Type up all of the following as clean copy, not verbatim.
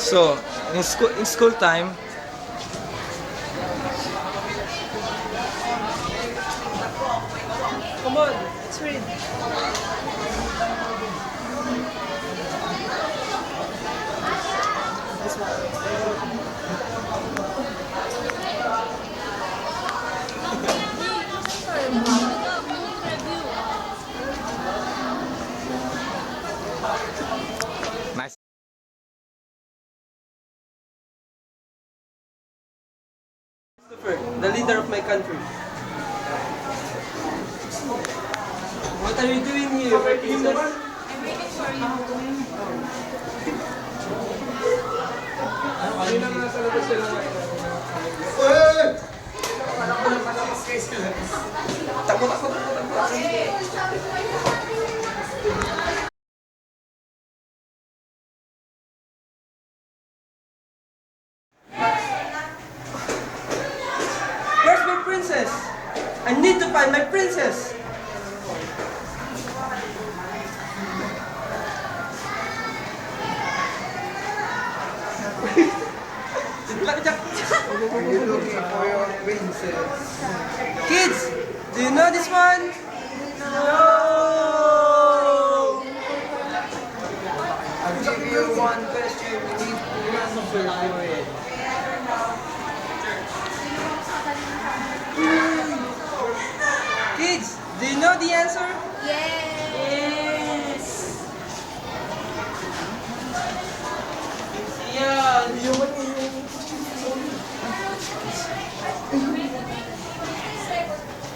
So, in school time, Come on, let's read. nice. Christopher, the leader of my country. What are you doing here, my princess? I'm waiting for you. Takbo, takbo, takbo, takbo. Where's my princess? I need to find my princess. Are you looking for your princess? Kids, do you know this one? No! I'll give you one question. You need to answer for it. Kids, do you know the answer? Yes! Yan.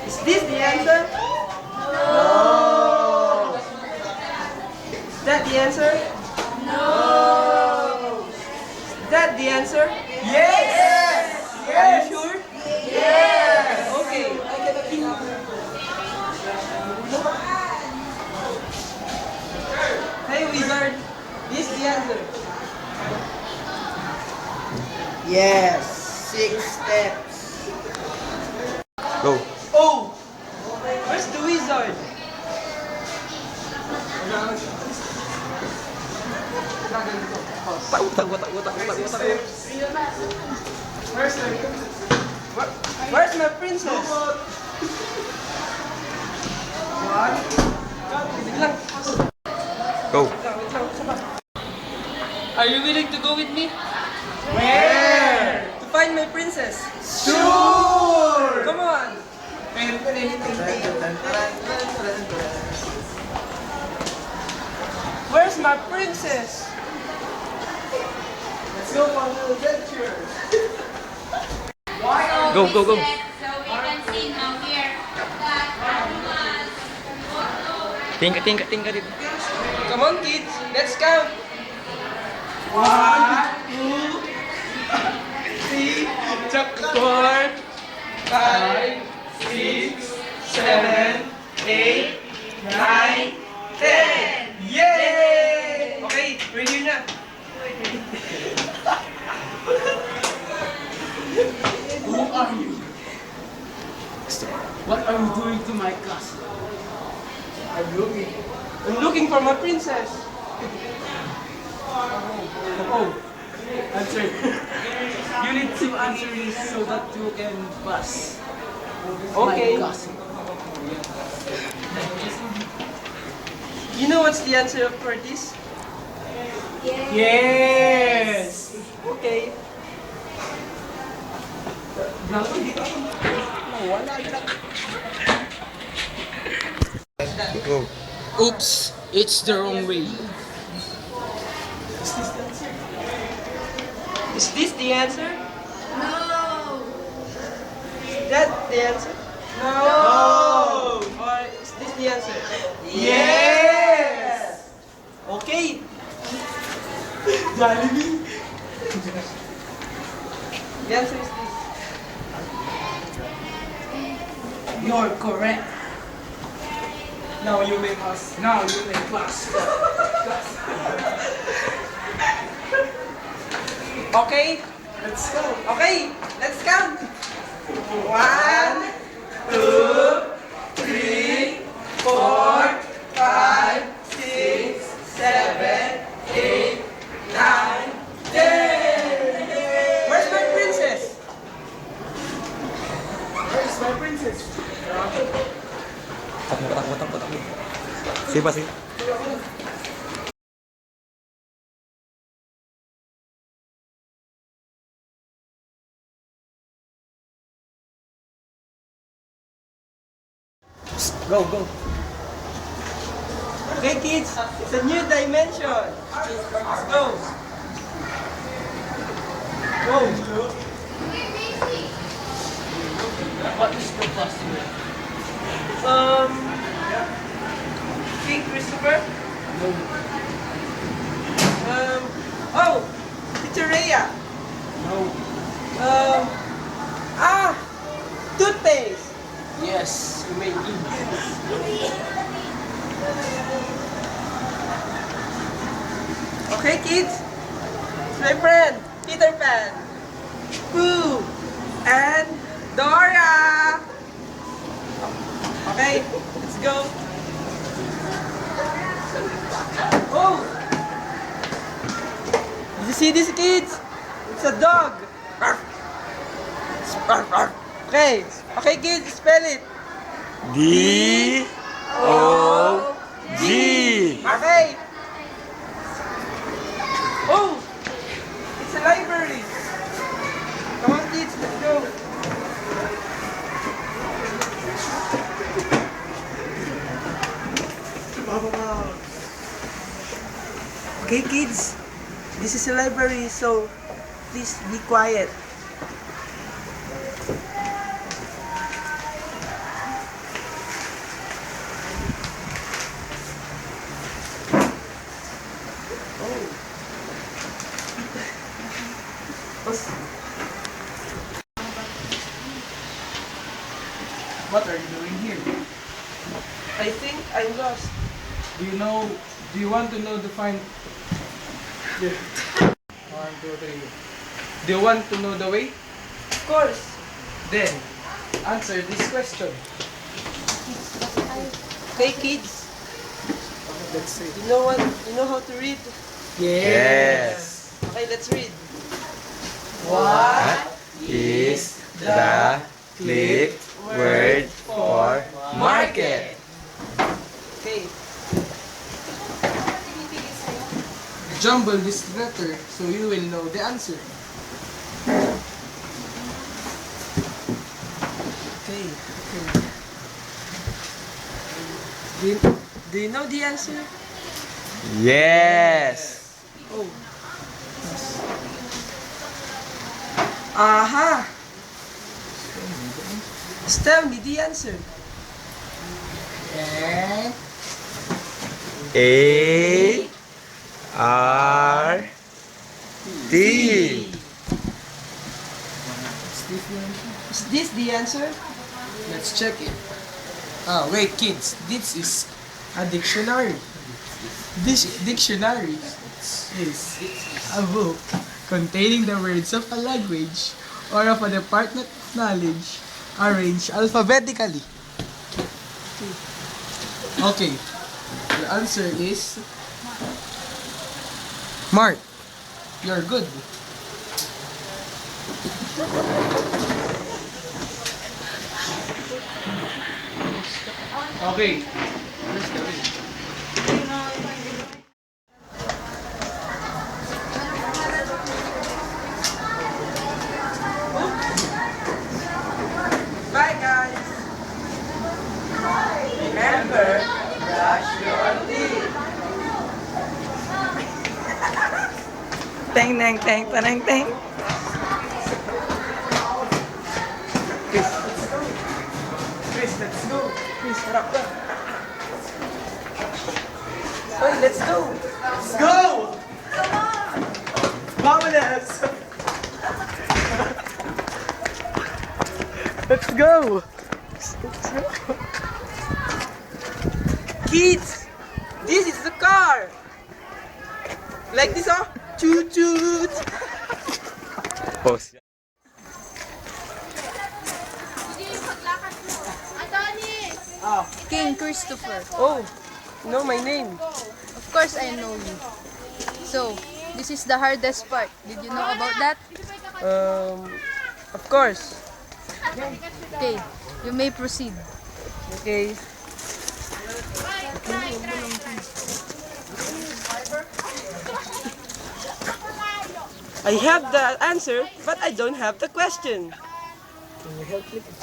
Is this the answer? No! Is that the answer? No! Is that the answer? Yes! Are you sure? Yes! Okay. Hey wizard, this is the answer. Yes. 6 steps. Go. Oh! Where's the wizard? Where's my princess? Wait lang. Go. Wait lang. Are you willing to go with me? Where? To find my princess. Sure! Come on. Where's my princess? Let's go for the adventure. Go, go, go. So we can see now here that Tingka, tingka, tingka dito. Come on, kids. Let's count. 1, 2, 3, 4, 5, 6, 7, 8, 9, 10. Yay! Okay, we're here na. Who are you? What are you doing to my castle? I'm looking. I'm looking for my princess. Oh, answer. You need to answer this so that you can pass Okay. my castle. You know what's the answer for this? Yes! Okay. Go. Oops, it's the wrong way. Is this the answer? No! Is that the answer? No! Or is this the answer? Yes! Okay. Jollibee. The answer is this. You're correct. Now you may pass. Now you may pass. Okay. Let's go. Okay. Let's count. 1, 2, 3, 4, 5, 6, 7, 8, 9, 10. Sige pa, sige. Go, go. Okay, kids, it's a new dimension. Let's go. Go. What is the password? King Christopher. No. Oh, Teacher Rhea. No. Toothpaste. Yes, you may eat. Okay, kids, it's my friend, Peter Pan, Pooh, and Dora. Okay, let's go. Oh! Did you see this, kids? It's a dog. Okay, okay, kids, spell it. D-O-G. Okay. Oh! It's a library. Come on, kids, let's go. Okay, kids, this is a library, so please be quiet. What are you doing here? I think I'm lost. Do you want to know the find? Yeah. 1, 2, 3. Do you want to know the way? Of course. Then, answer this question. Okay, kids, Let's see. you know how to read? Yes. Okay, let's read. What is the click word for market? Okay. Jumble this letter so you will know the answer. Okay. Do you know the answer? Yes. Oh. Aha! Tell me the answer. And A-R-T. Is this the answer? let's check it. Wait, kids. This is a dictionary. This dictionary is a book containing the words of a language or of a department of knowledge arranged alphabetically. Okay. The answer is Mark. You're good. Okay. Let's go. Bye, guys. Remember, brush your teeth. Teng, teng, teng, teng, teng. Chris, let's go. Chris, harap ka. Hoy, let's go. Let's go! Vámonos! Let's go! Kids, this is the car. Like this, oh. Choo choo. Pause. King Christopher. Oh, you know my name. Of course I know you. So, this is the hardest part. Did you know about that? Of course. Okay, you may proceed. Okay. I have the answer, but I don't have the question.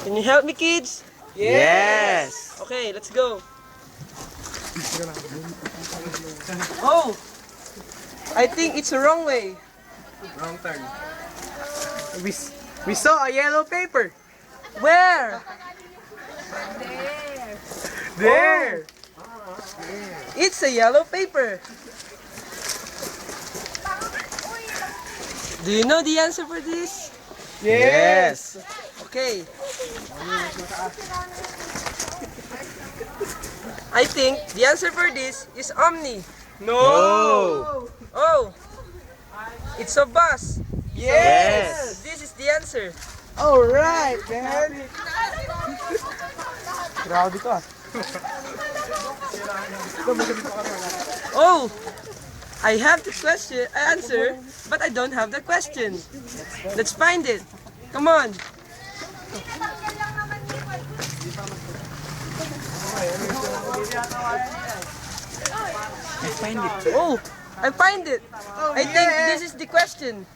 Can you help me, kids? Yes. Okay, let's go. Oh, I think it's the wrong way. Wrong turn. We saw a yellow paper. Where? There. It's a yellow paper. Do you know the answer for this? Yes. Okay. I think the answer for this is Omni. No. Oh, it's a bus. Yes. This is the answer. All right, man. Grabe ka. Oh, I have the answer, but I don't have the question. Let's find it. Come on. Oh, I find it. I think this is the question.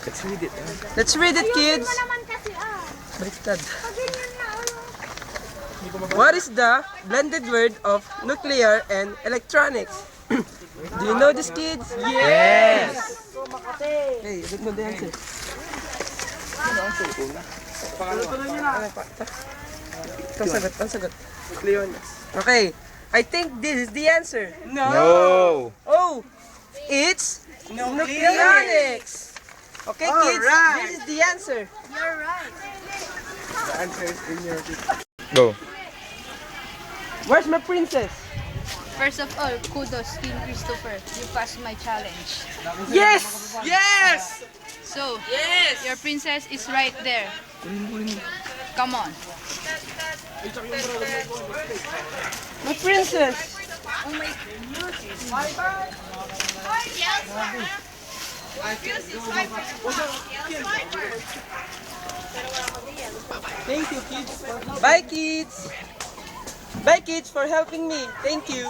Let's read it. Let's read it, kids. Baliktad. What is the blended word of nuclear and electronics? Do you know this, kids? Yes. Hey, I don't know the answer. Ang sagot. Okay, I think this is the answer. No. Oh, it's nucleonics. Okay, kids, Alright. this is the answer. You're right. The answer is in your Go. Where's my princess? First of all, kudos, King Christopher. You passed my challenge. Yes! Yes! So, Yes! your princess is right there. Come on. My princess! Thank you, kids. Bye, kids! Bye, kids, for helping me. Thank you.